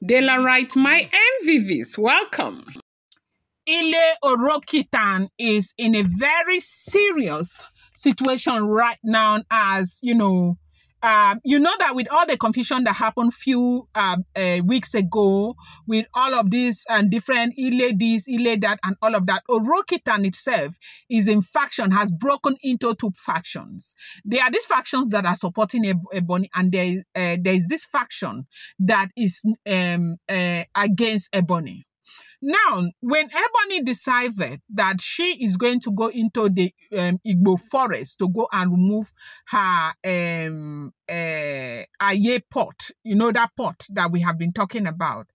Daylight, my MVVs, welcome. Ile Orōkïtan is in a very serious situation right now, as you know that with all the confusion that happened few weeks ago, with all of these and different Ile this, Ile that, and all of that, Orōkïtan itself is in faction, has broken into two factions. There are these factions that are supporting Ebony, and there is this faction that is against Ebony. Now, when Ebony decided that she is going to go into the Igbo forest to go and remove her Aye pot, you know, that pot that we have been talking about,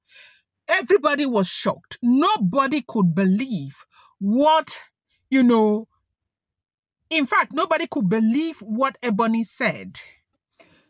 everybody was shocked. Nobody could believe what, in fact, nobody could believe what Ebony said.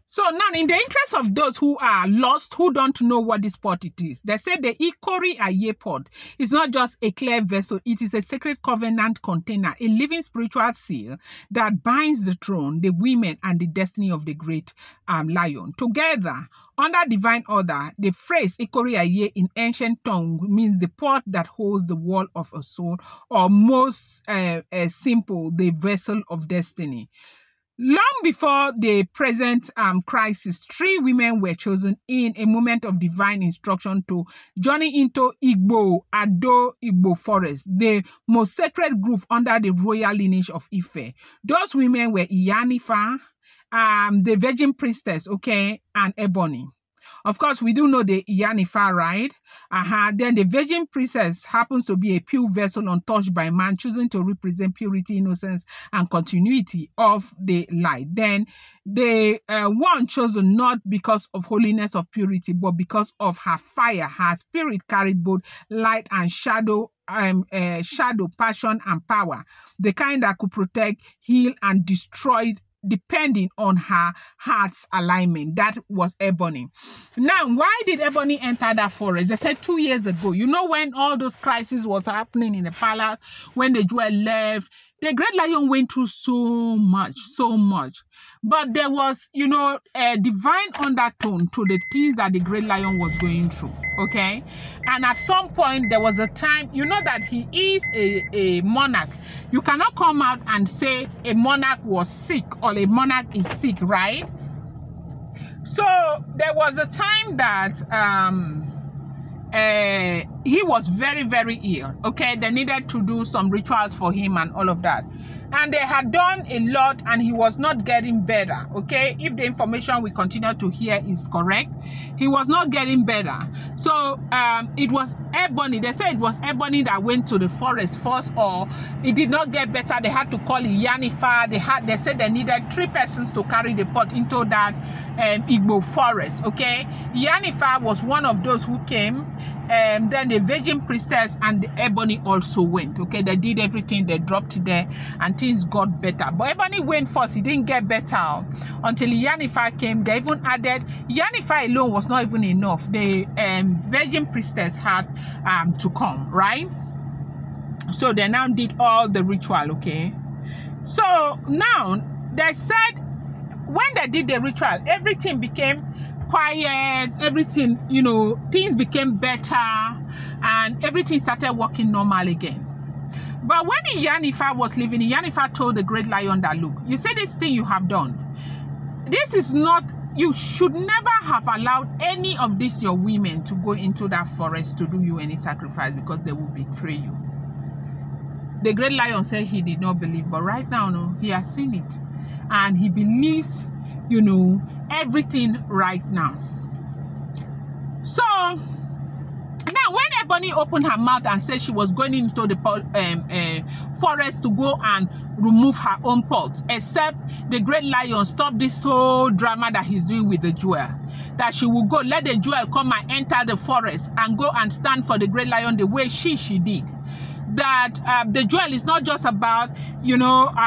So now, in the interest of those who are lost, who don't know what this pot it is, they say the Ikori Aye pot is not just a clear vessel, it is a sacred covenant container, a living spiritual seal that binds the throne, the women, and the destiny of the great lion. Together, under divine order, the phrase Ikori Aye in ancient tongue means the pot that holds the wall of a soul, or most simple, the vessel of destiny. Long before the present crisis, 3 women were chosen in a moment of divine instruction to journey into Igbo forest, the most sacred group under the royal lineage of Ife. Those women were Iyanifa, the virgin priestess, and Ebony. Of course, we do know the Iyanifa, right? Then the virgin princess happens to be a pure vessel untouched by man, choosing to represent purity, innocence, and continuity of the light. Then the one chosen not because of holiness of purity, but because of her fire. Her spirit carried both light and shadow, passion, and power. The kind that could protect, heal, and destroy, depending on her heart's alignment. That was Ebony. Now, why did Ebony enter that forest? They said 2 years ago. You know, when all those crises was happening in the palace, when the jewel left, the great lion went through so much. But there was, a divine undertone to the things that the great lion was going through, okay? And at some point, there was a time, that he is a monarch. You cannot come out and say a monarch was sick or a monarch is sick, right? So there was a time that he was very, very ill, okay? They needed to do some rituals for him and all of that. And they had done a lot, and he was not getting better, okay? If the information we continue to hear is correct, he was not getting better. So it was Ebony. They said it was Ebony that went to the forest first, or it did not get better. They had to call Iyanifa. They said they needed 3 persons to carry the pot into that Igbo forest, okay? Iyanifa was one of those who came. Then the virgin priestess and the Ebony also went, okay? They did everything. They dropped there, and things got better. But Ebony went first. He didn't get better until Iyanifa came. They even added, Iyanifa alone was not even enough. The virgin priestess had to come, right? So they now did all the ritual, okay? So now they said when they did the ritual, everything became quiet, everything, things became better, and everything started working normal again. But when Iyanifa was leaving, Iyanifa told the great lion that, look, you say this thing you have done, this is not, you should never have allowed any of these your women to go into that forest to do you any sacrifice, because they will betray you. The great lion said he did not believe, but right now, no, he has seen it, and he believes, everything right now. So now when Ebony opened her mouth and said she was going into the forest to go and remove her own pot, except the great lion stopped this whole drama that he's doing with the jewel, that she will go, let the jewel come and enter the forest and go and stand for the great lion the way she did. That the jewel is not just about,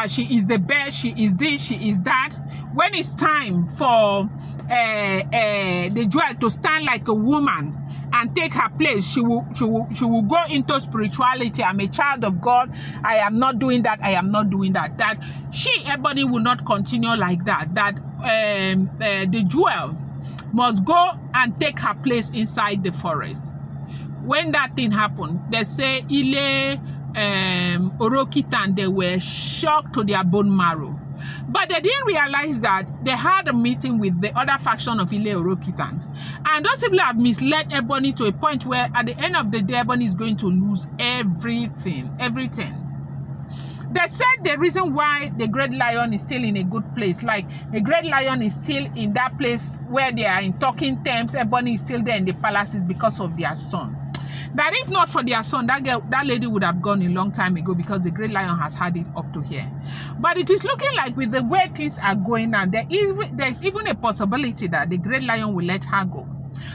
she is the best, she is this, she is that. When it's time for the jewel to stand like a woman and take her place, she will go into spirituality. I'm a child of God. I am not doing that. I am not doing that. That she, Ebony, will not continue like that. That the jewel must go and take her place inside the forest. When that thing happened, they say Ile Orōkïtan, they were shocked to their bone marrow. But they didn't realize that they had a meeting with the other faction of Ile Orōkïtan. And those people have misled Ebony to a point where at the end of the day, Ebony is going to lose everything. They said the reason why the great lion is still in a good place, like the great lion is still in that place where they are in talking terms, Ebony is still there in the palace, is because of their son. That if not for their son, that lady would have gone a long time ago, because the great lion has had it up to here. But it is looking like with the way things are going on, there's even a possibility that the great lion will let her go,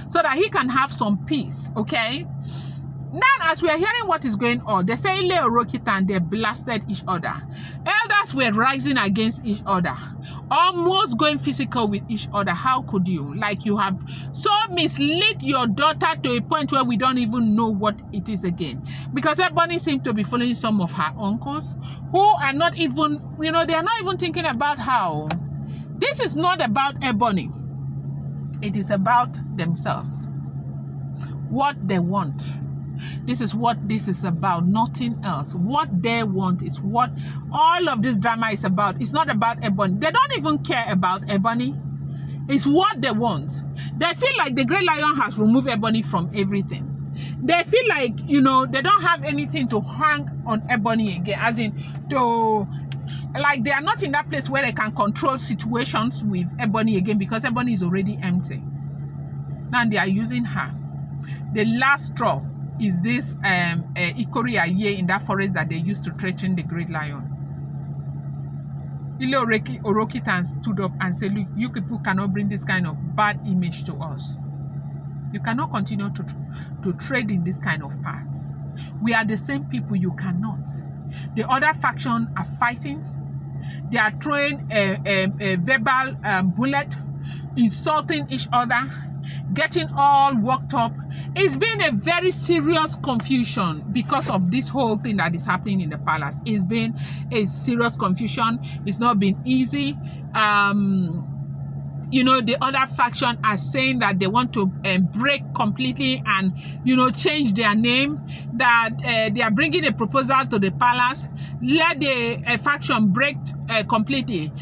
so that he can have some peace, okay? Now, as we are hearing what is going on, they say Ile Orōkïtan, they blasted each other. Elders were rising against each other, almost going physical with each other. How could you? Like, you have so misled your daughter to a point where we don't even know what it is again. Because Ebony seems to be following some of her uncles who are not even, they are not even thinking about how. This is not about Ebony. It is about themselves. What they want. This is what this is about, nothing else. What they want is what all of this drama is about. It's not about Ebony. They don't even care about Ebony. It's what they want. They feel like the great lion has removed Ebony from everything. They feel like, they don't have anything to hang on Ebony again, as in, like, they are not in that place where they can control situations with Ebony again, because Ebony is already empty. Now they are using her. The last straw is this Ikori Aye in that forest that they used to threaten the great lion. Ile Orōkïtan stood up and said, look, you people cannot bring this kind of bad image to us. You cannot continue to trade in this kind of paths. We are the same people, you cannot. The other faction are fighting. They are throwing a verbal bullet, insulting each other, getting all worked up. It's been a very serious confusion because of this whole thing that is happening in the palace. It's been a serious confusion. It's not been easy. The other faction are saying that they want to break completely and, change their name, that they are bringing a proposal to the palace. Let the faction break completely.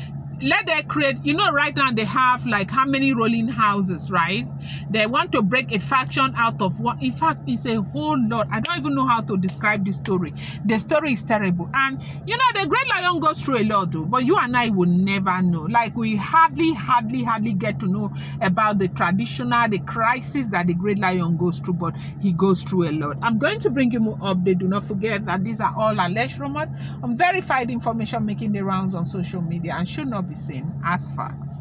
Let them create, right now they have like how many rolling houses, right? They want to break a faction out of one. In fact, it's a whole lot. I don't even know how to describe the story. The story is terrible. And, the great lion goes through a lot, though, but you and I will never know. Like, we hardly get to know about the crisis that the great lion goes through, but he goes through a lot. I'm going to bring you more updates. Do not forget that these are all alleged rumors, unverified information making the rounds on social media and should not be seen as fact.